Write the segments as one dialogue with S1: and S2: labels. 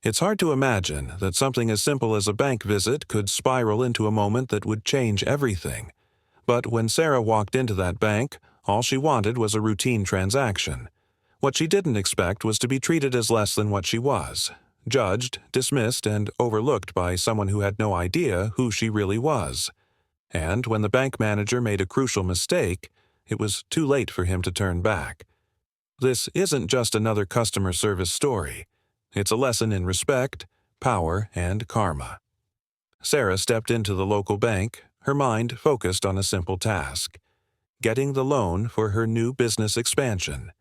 S1: It's hard to imagine that something as simple as a bank visit could spiral into a moment that would change everything. But when Sarah walked into that bank, all she wanted was a routine transaction. What she didn't expect was to be treated as less than what she was, judged, dismissed, and overlooked by someone who had no idea who she really was. And when the bank manager made a crucial mistake, it was too late for him to turn back. This isn't just another customer service story. It's a lesson in respect, power, and karma. Sarah stepped into the local bank, her mind focused on a simple task: getting the loan for her new business expansion.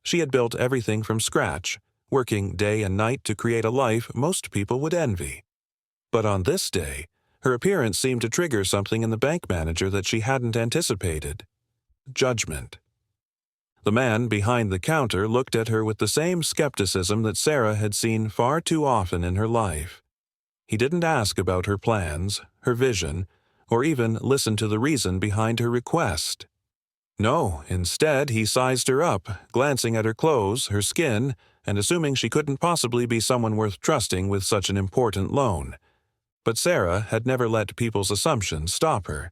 S1: She had built everything from scratch, working day and night to create a life most people would envy. But on this day, her appearance seemed to trigger something in the bank manager that she hadn't anticipated: judgment. The man behind the counter looked at her with the same skepticism that Sarah had seen far too often in her life. He didn't ask about her plans, her vision, or even listen to the reason behind her request. No, instead he sized her up, glancing at her clothes, her skin, and assuming she couldn't possibly be someone worth trusting with such an important loan. But Sarah had never let people's assumptions stop her.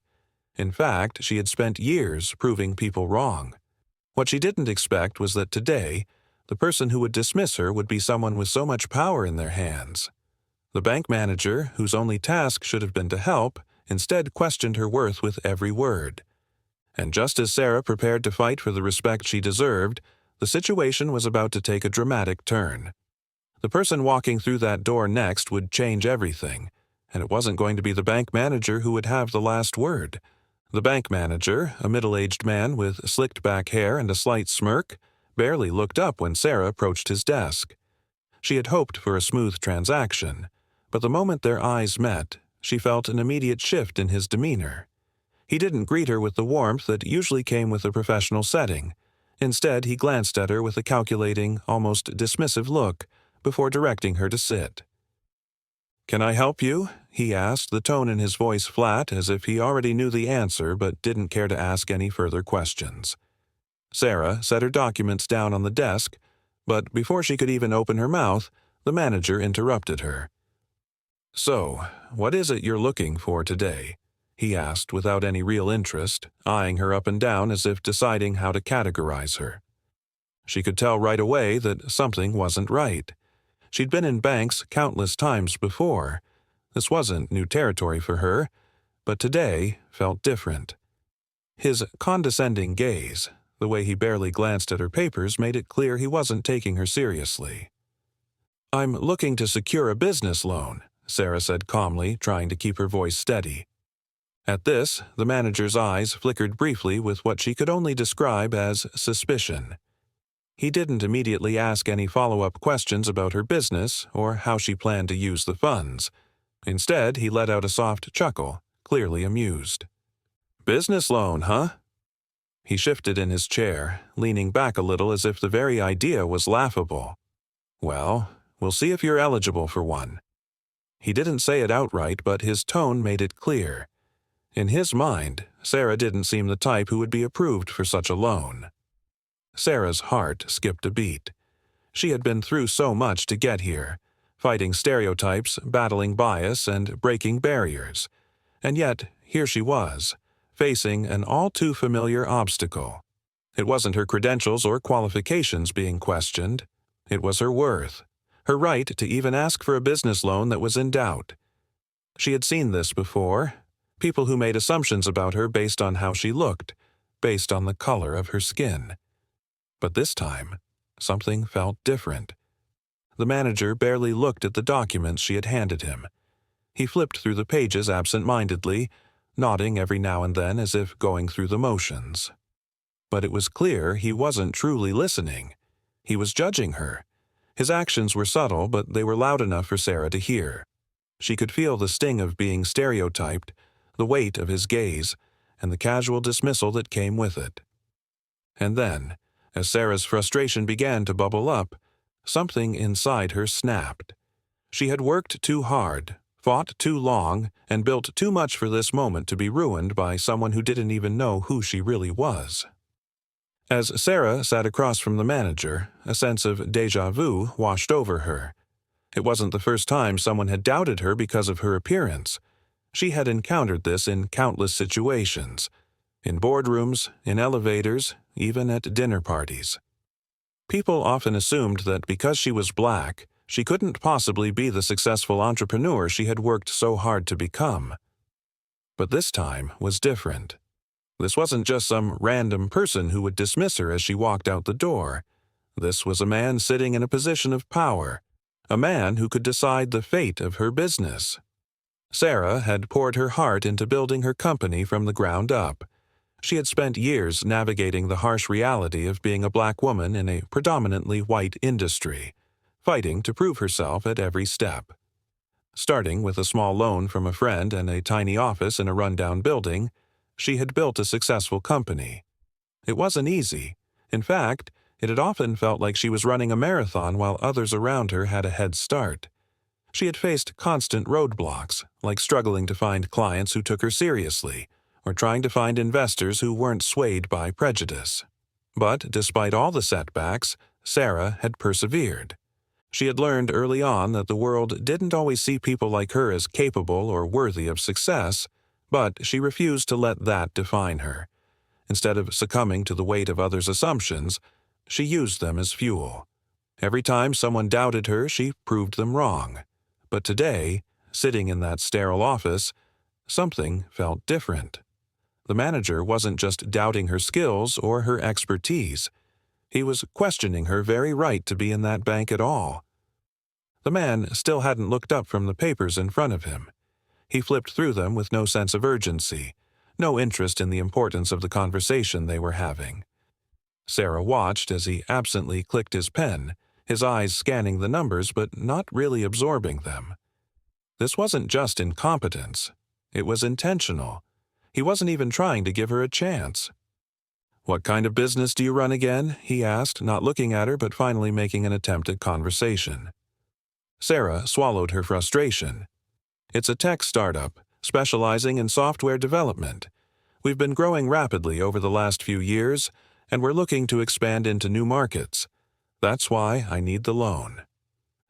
S1: In fact, she had spent years proving people wrong. What she didn't expect was that today, the person who would dismiss her would be someone with so much power in their hands. The bank manager, whose only task should have been to help, instead questioned her worth with every word. And just as Sarah prepared to fight for the respect she deserved, the situation was about to take a dramatic turn. The person walking through that door next would change everything, and it wasn't going to be the bank manager who would have the last word. The bank manager, a middle-aged man with slicked-back hair and a slight smirk, barely looked up when Sarah approached his desk. She had hoped for a smooth transaction, but the moment their eyes met, she felt an immediate shift in his demeanor. He didn't greet her with the warmth that usually came with a professional setting. Instead, he glanced at her with a calculating, almost dismissive look before directing her to sit. "Can I help you?" he asked, the tone in his voice flat, as if he already knew the answer but didn't care to ask any further questions. Sarah set her documents down on the desk, but before she could even open her mouth, the manager interrupted her. "So, what is it you're looking for today?" he asked without any real interest, eyeing her up and down as if deciding how to categorize her. She could tell right away that something wasn't right. She'd been in banks countless times before. This wasn't new territory for her, but today felt different. His condescending gaze, the way he barely glanced at her papers, made it clear he wasn't taking her seriously. "I'm looking to secure a business loan," Sarah said calmly, trying to keep her voice steady. At this, the manager's eyes flickered briefly with what she could only describe as suspicion. He didn't immediately ask any follow-up questions about her business or how she planned to use the funds. Instead, he let out a soft chuckle, clearly amused. "Business loan, huh?" He shifted in his chair, leaning back a little as if the very idea was laughable. "Well, we'll see if you're eligible for one." He didn't say it outright, but his tone made it clear. In his mind, Sarah didn't seem the type who would be approved for such a loan. Sarah's heart skipped a beat. She had been through so much to get here, fighting stereotypes, battling bias, and breaking barriers. And yet, here she was, facing an all-too-familiar obstacle. It wasn't her credentials or qualifications being questioned. It was her worth, her right to even ask for a business loan that was in doubt. She had seen this before, people who made assumptions about her based on how she looked, based on the color of her skin. But this time, something felt different. The manager barely looked at the documents she had handed him. He flipped through the pages absent-mindedly, nodding every now and then as if going through the motions. But it was clear he wasn't truly listening. He was judging her. His actions were subtle, but they were loud enough for Sarah to hear. She could feel the sting of being stereotyped, the weight of his gaze, and the casual dismissal that came with it. And then, as Sarah's frustration began to bubble up, something inside her snapped. She had worked too hard, fought too long, and built too much for this moment to be ruined by someone who didn't even know who she really was. As Sarah sat across from the manager, a sense of déjà vu washed over her. It wasn't the first time someone had doubted her because of her appearance. She had encountered this in countless situations, in boardrooms, in elevators, even at dinner parties. People often assumed that because she was black, she couldn't possibly be the successful entrepreneur she had worked so hard to become. But this time was different. This wasn't just some random person who would dismiss her as she walked out the door. This was a man sitting in a position of power, a man who could decide the fate of her business. Sarah had poured her heart into building her company from the ground up. She had spent years navigating the harsh reality of being a black woman in a predominantly white industry, fighting to prove herself at every step. Starting with a small loan from a friend and a tiny office in a rundown building, she had built a successful company. It wasn't easy. In fact, it had often felt like she was running a marathon while others around her had a head start. She had faced constant roadblocks, like struggling to find clients who took her seriously, or trying to find investors who weren't swayed by prejudice. But despite all the setbacks, Sarah had persevered. She had learned early on that the world didn't always see people like her as capable or worthy of success, but she refused to let that define her. Instead of succumbing to the weight of others' assumptions, she used them as fuel. Every time someone doubted her, she proved them wrong. But today, sitting in that sterile office, something felt different. The manager wasn't just doubting her skills or her expertise. He was questioning her very right to be in that bank at all. The man still hadn't looked up from the papers in front of him. He flipped through them with no sense of urgency, no interest in the importance of the conversation they were having. Sarah watched as he absently clicked his pen, his eyes scanning the numbers but not really absorbing them. This wasn't just incompetence. It was intentional. He wasn't even trying to give her a chance. "What kind of business do you run again?" he asked, not looking at her but finally making an attempt at conversation. Sarah swallowed her frustration. "It's a tech startup, specializing in software development. We've been growing rapidly over the last few years, and we're looking to expand into new markets. That's why I need the loan."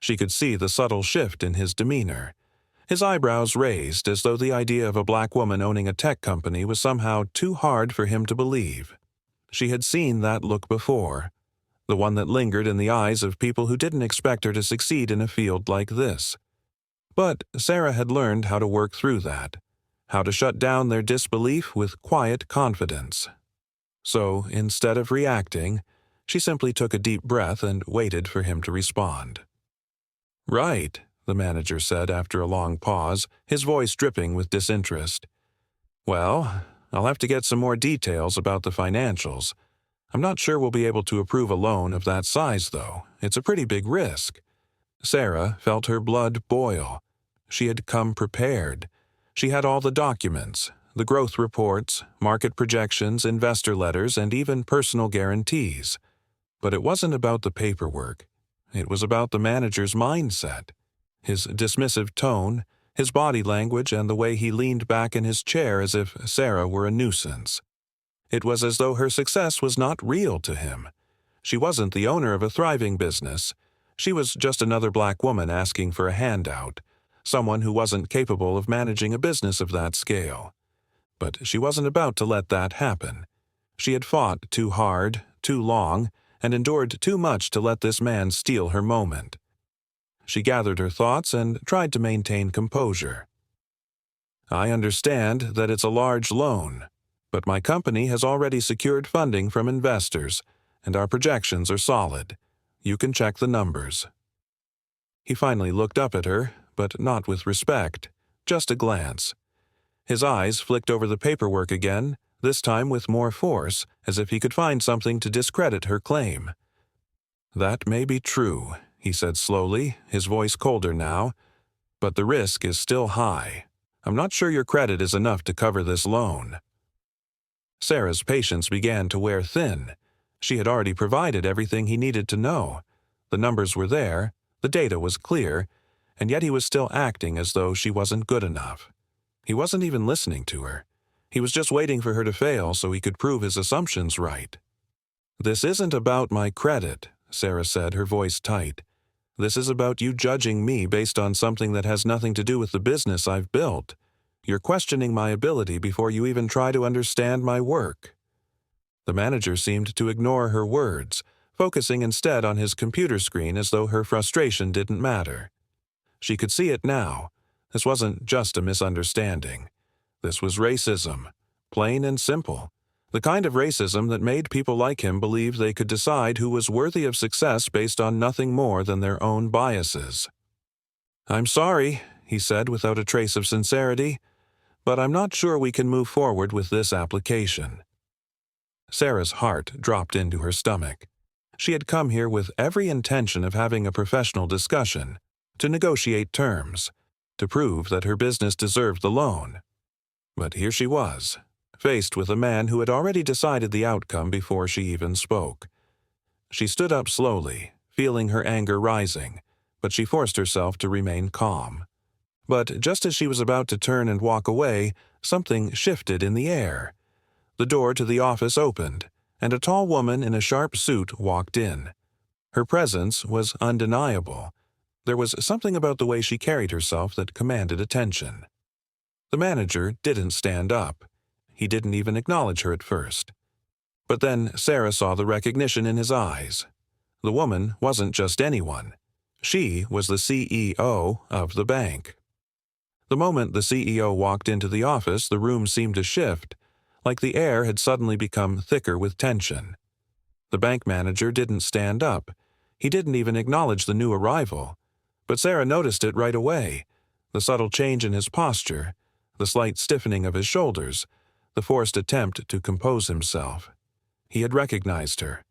S1: She could see the subtle shift in his demeanor. His eyebrows raised as though the idea of a black woman owning a tech company was somehow too hard for him to believe. She had seen that look before, the one that lingered in the eyes of people who didn't expect her to succeed in a field like this. But Sarah had learned how to work through that, how to shut down their disbelief with quiet confidence. So, instead of reacting, she simply took a deep breath and waited for him to respond. "Right," the manager said after a long pause, his voice dripping with disinterest. "Well, I'll have to get some more details about the financials. I'm not sure we'll be able to approve a loan of that size, though. It's a pretty big risk." Sarah felt her blood boil. She had come prepared. She had all the documents, the growth reports, market projections, investor letters, and even personal guarantees. But it wasn't about the paperwork. It was about the manager's mindset. His dismissive tone, his body language, and the way he leaned back in his chair as if Sarah were a nuisance. It was as though her success was not real to him. She wasn't the owner of a thriving business. She was just another black woman asking for a handout, someone who wasn't capable of managing a business of that scale. But she wasn't about to let that happen. She had fought too hard, too long, and endured too much to let this man steal her moment. She gathered her thoughts and tried to maintain composure. "I understand that it's a large loan, but my company has already secured funding from investors, and our projections are solid. You can check the numbers." He finally looked up at her, but not with respect, just a glance. His eyes flicked over the paperwork again, this time with more force, as if he could find something to discredit her claim. "That may be true," he said slowly, his voice colder now, "but the risk is still high. I'm not sure your credit is enough to cover this loan." Sarah's patience began to wear thin. She had already provided everything he needed to know. The numbers were there, the data was clear, and yet he was still acting as though she wasn't good enough. He wasn't even listening to her. He was just waiting for her to fail so he could prove his assumptions right. "This isn't about my credit," Sarah said, her voice tight. This is about you judging me based on something that has nothing to do with the business I've built. You're questioning my ability before you even try to understand my work." The manager seemed to ignore her words, focusing instead on his computer screen as though her frustration didn't matter. She could see it now. This wasn't just a misunderstanding. This was racism, plain and simple. The kind of racism that made people like him believe they could decide who was worthy of success based on nothing more than their own biases. "I'm sorry," he said without a trace of sincerity, "but I'm not sure we can move forward with this application." Sarah's heart dropped into her stomach. She had come here with every intention of having a professional discussion, to negotiate terms, to prove that her business deserved the loan. But here she was, faced with a man who had already decided the outcome before she even spoke. She stood up slowly, feeling her anger rising, but she forced herself to remain calm. But just as she was about to turn and walk away, something shifted in the air. The door to the office opened, and a tall woman in a sharp suit walked in. Her presence was undeniable. There was something about the way she carried herself that commanded attention. The manager didn't stand up. He didn't even acknowledge her at first. But then Sarah saw the recognition in his eyes. The woman wasn't just anyone. She was the CEO of the bank. The moment the CEO walked into the office, the room seemed to shift, like the air had suddenly become thicker with tension. The bank manager didn't stand up. He didn't even acknowledge the new arrival. But Sarah noticed it right away. The subtle change in his posture, the slight stiffening of his shoulders, the forced attempt to compose himself. He had recognized her,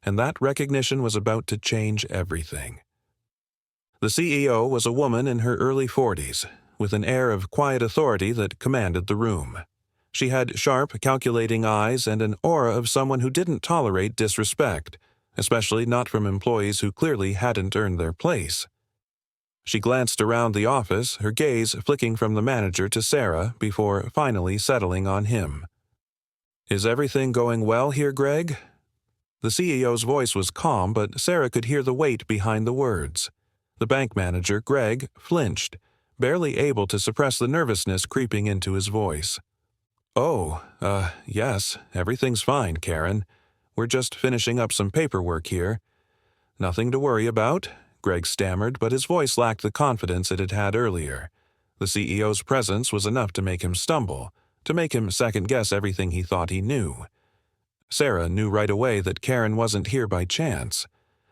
S1: and that recognition was about to change everything. The CEO was a woman in her early 40s, with an air of quiet authority that commanded the room. She had sharp, calculating eyes and an aura of someone who didn't tolerate disrespect, especially not from employees who clearly hadn't earned their place. She glanced around the office, her gaze flicking from the manager to Sarah before finally settling on him. "Is everything going well here, Greg?" The CEO's voice was calm, but Sarah could hear the weight behind the words. The bank manager, Greg, flinched, barely able to suppress the nervousness creeping into his voice. "Oh, yes, everything's fine, Karen. We're just finishing up some paperwork here. Nothing to worry about," Greg stammered, but his voice lacked the confidence it had had earlier. The CEO's presence was enough to make him stumble, to make him second-guess everything he thought he knew. Sarah knew right away that Karen wasn't here by chance.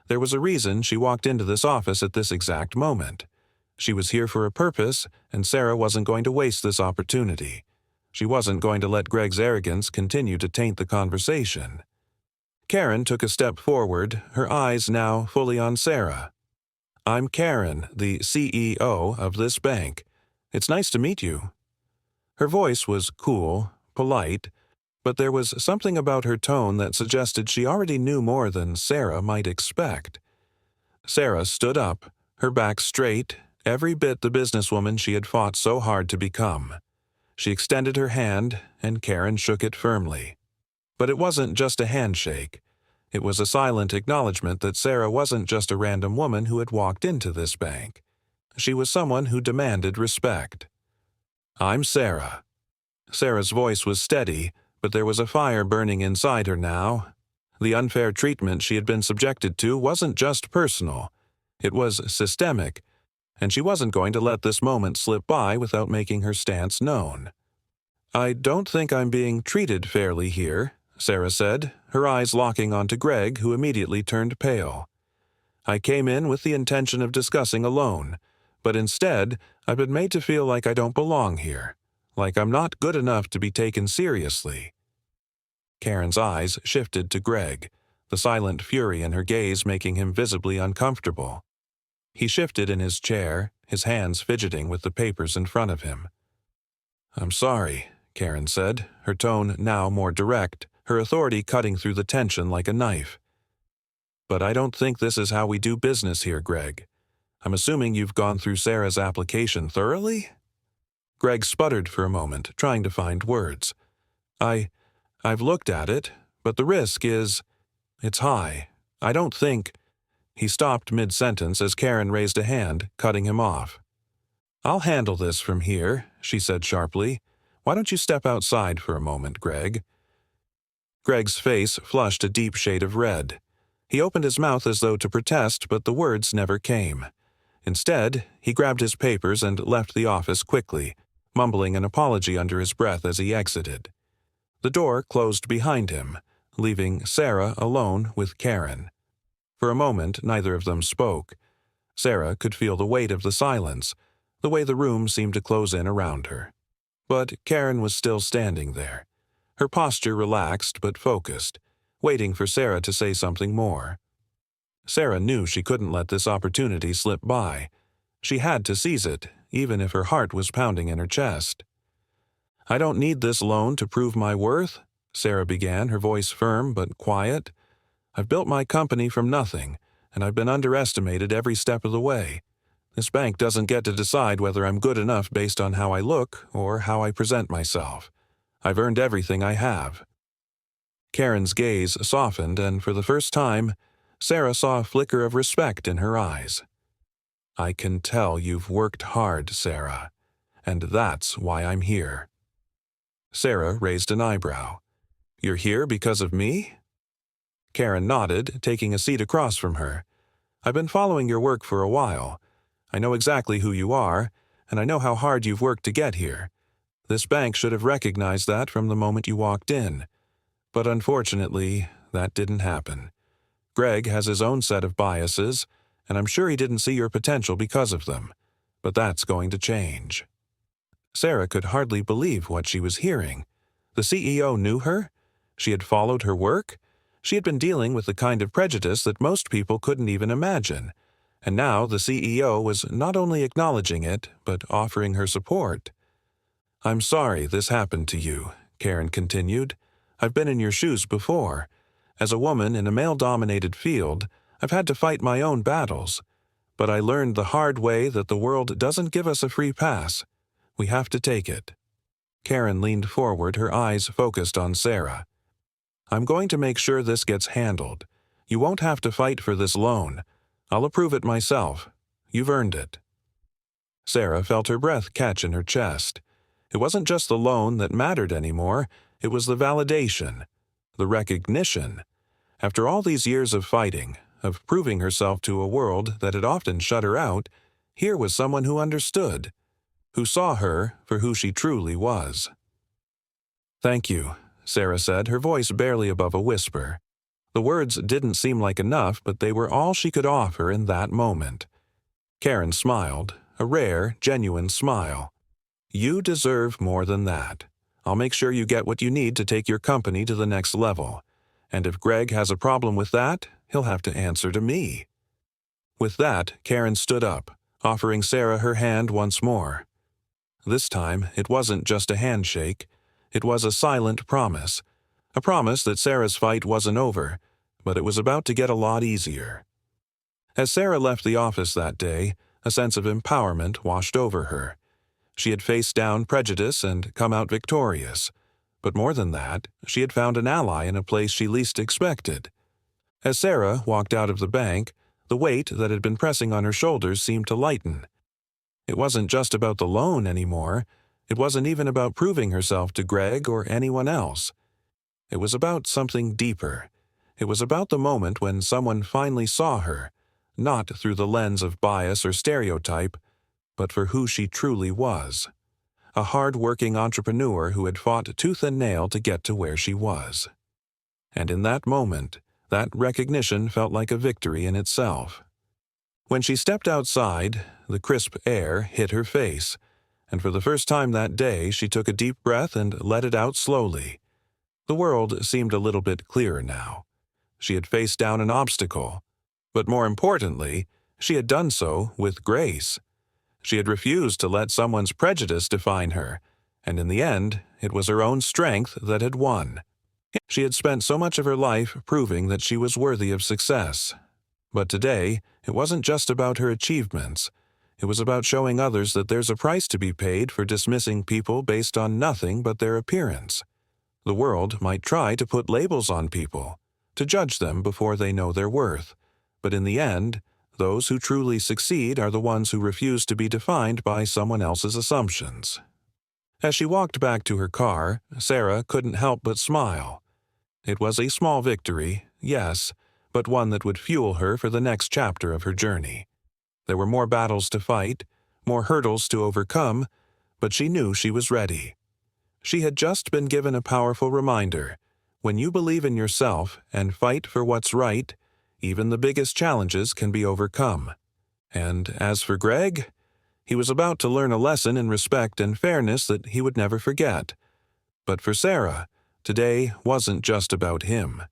S1: There was a reason she walked into this office at this exact moment. She was here for a purpose, and Sarah wasn't going to waste this opportunity. She wasn't going to let Greg's arrogance continue to taint the conversation. Karen took a step forward, her eyes now fully on Sarah. "I'm Karen, the CEO of this bank. It's nice to meet you." Her voice was cool, polite, but there was something about her tone that suggested she already knew more than Sarah might expect. Sarah stood up, her back straight, every bit the businesswoman she had fought so hard to become. She extended her hand, and Karen shook it firmly. But it wasn't just a handshake. It was a silent acknowledgement that Sarah wasn't just a random woman who had walked into this bank. She was someone who demanded respect. "I'm Sarah." Sarah's voice was steady, but there was a fire burning inside her now. The unfair treatment she had been subjected to wasn't just personal. It was systemic, and she wasn't going to let this moment slip by without making her stance known. "I don't think I'm being treated fairly here," Sarah said, her eyes locking onto Greg, who immediately turned pale. "I came in with the intention of discussing a loan, but instead I've been made to feel like I don't belong here, like I'm not good enough to be taken seriously." Karen's eyes shifted to Greg, the silent fury in her gaze making him visibly uncomfortable. He shifted in his chair, his hands fidgeting with the papers in front of him. "I'm sorry," Karen said, her tone now more direct, her authority cutting through the tension like a knife. "But I don't think this is how we do business here, Greg. I'm assuming you've gone through Sarah's application thoroughly?" Greg sputtered for a moment, trying to find words. I've looked at it, but the risk is... it's high. I don't think..." He stopped mid-sentence as Karen raised a hand, cutting him off. "I'll handle this from here," she said sharply. "Why don't you step outside for a moment, Greg?" Greg's face flushed a deep shade of red. He opened his mouth as though to protest, but the words never came. Instead, he grabbed his papers and left the office quickly, mumbling an apology under his breath as he exited. The door closed behind him, leaving Sarah alone with Karen. For a moment, neither of them spoke. Sarah could feel the weight of the silence, the way the room seemed to close in around her. But Karen was still standing there, her posture relaxed but focused, waiting for Sarah to say something more. Sarah knew she couldn't let this opportunity slip by. She had to seize it, even if her heart was pounding in her chest. "I don't need this loan to prove my worth," Sarah began, her voice firm but quiet. "I've built my company from nothing, and I've been underestimated every step of the way. This bank doesn't get to decide whether I'm good enough based on how I look or how I present myself. I've earned everything I have." Karen's gaze softened, and for the first time, Sarah saw a flicker of respect in her eyes. "I can tell you've worked hard, Sarah, and that's why I'm here." Sarah raised an eyebrow. "You're here because of me?" Karen nodded, taking a seat across from her. "I've been following your work for a while. I know exactly who you are, and I know how hard you've worked to get here. This bank should have recognized that from the moment you walked in. But unfortunately, that didn't happen. Greg has his own set of biases, and I'm sure he didn't see your potential because of them. But that's going to change." Sarah could hardly believe what she was hearing. The CEO knew her? She had followed her work? She had been dealing with the kind of prejudice that most people couldn't even imagine. And now the CEO was not only acknowledging it, but offering her support. "I'm sorry this happened to you," Karen continued. "I've been in your shoes before. As a woman in a male-dominated field, I've had to fight my own battles. But I learned the hard way that the world doesn't give us a free pass. We have to take it." Karen leaned forward, her eyes focused on Sarah. "I'm going to make sure this gets handled. You won't have to fight for this loan. I'll approve it myself. You've earned it." Sarah felt her breath catch in her chest. It wasn't just the loan that mattered anymore, it was the validation, the recognition. After all these years of fighting, of proving herself to a world that had often shut her out, here was someone who understood, who saw her for who she truly was. "Thank you," Sarah said, her voice barely above a whisper. The words didn't seem like enough, but they were all she could offer in that moment. Karen smiled, a rare, genuine smile. "You deserve more than that. I'll make sure you get what you need to take your company to the next level. And if Greg has a problem with that, he'll have to answer to me." With that, Karen stood up, offering Sarah her hand once more. This time, it wasn't just a handshake. It was a silent promise. A promise that Sarah's fight wasn't over, but it was about to get a lot easier. As Sarah left the office that day, a sense of empowerment washed over her. She had faced down prejudice and come out victorious. But more than that, she had found an ally in a place she least expected. As Sarah walked out of the bank, the weight that had been pressing on her shoulders seemed to lighten. It wasn't just about the loan anymore. It wasn't even about proving herself to Greg or anyone else. It was about something deeper. It was about the moment when someone finally saw her, not through the lens of bias or stereotype, but for who she truly was. A hard-working entrepreneur who had fought tooth and nail to get to where she was. And in that moment, that recognition felt like a victory in itself. When she stepped outside, the crisp air hit her face, and for the first time that day she took a deep breath and let it out slowly. The world seemed a little bit clearer now. She had faced down an obstacle, but more importantly, she had done so with grace. She had refused to let someone's prejudice define her, and in the end, it was her own strength that had won. She had spent so much of her life proving that she was worthy of success. But today, it wasn't just about her achievements. It was about showing others that there's a price to be paid for dismissing people based on nothing but their appearance. The world might try to put labels on people, to judge them before they know their worth. But in the end, those who truly succeed are the ones who refuse to be defined by someone else's assumptions. As she walked back to her car, Sarah couldn't help but smile. It was a small victory, yes, but one that would fuel her for the next chapter of her journey. There were more battles to fight, more hurdles to overcome, but she knew she was ready. She had just been given a powerful reminder. When you believe in yourself and fight for what's right, even the biggest challenges can be overcome. And as for Greg, he was about to learn a lesson in respect and fairness that he would never forget. But for Sarah, today wasn't just about him.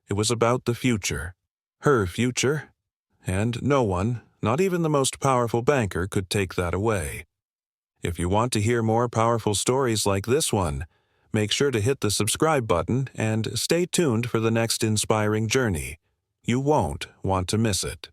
S1: It was about the future. Her future. And no one, not even the most powerful banker, could take that away. If you want to hear more powerful stories like this one, make sure to hit the subscribe button and stay tuned for the next inspiring journey. You won't want to miss it.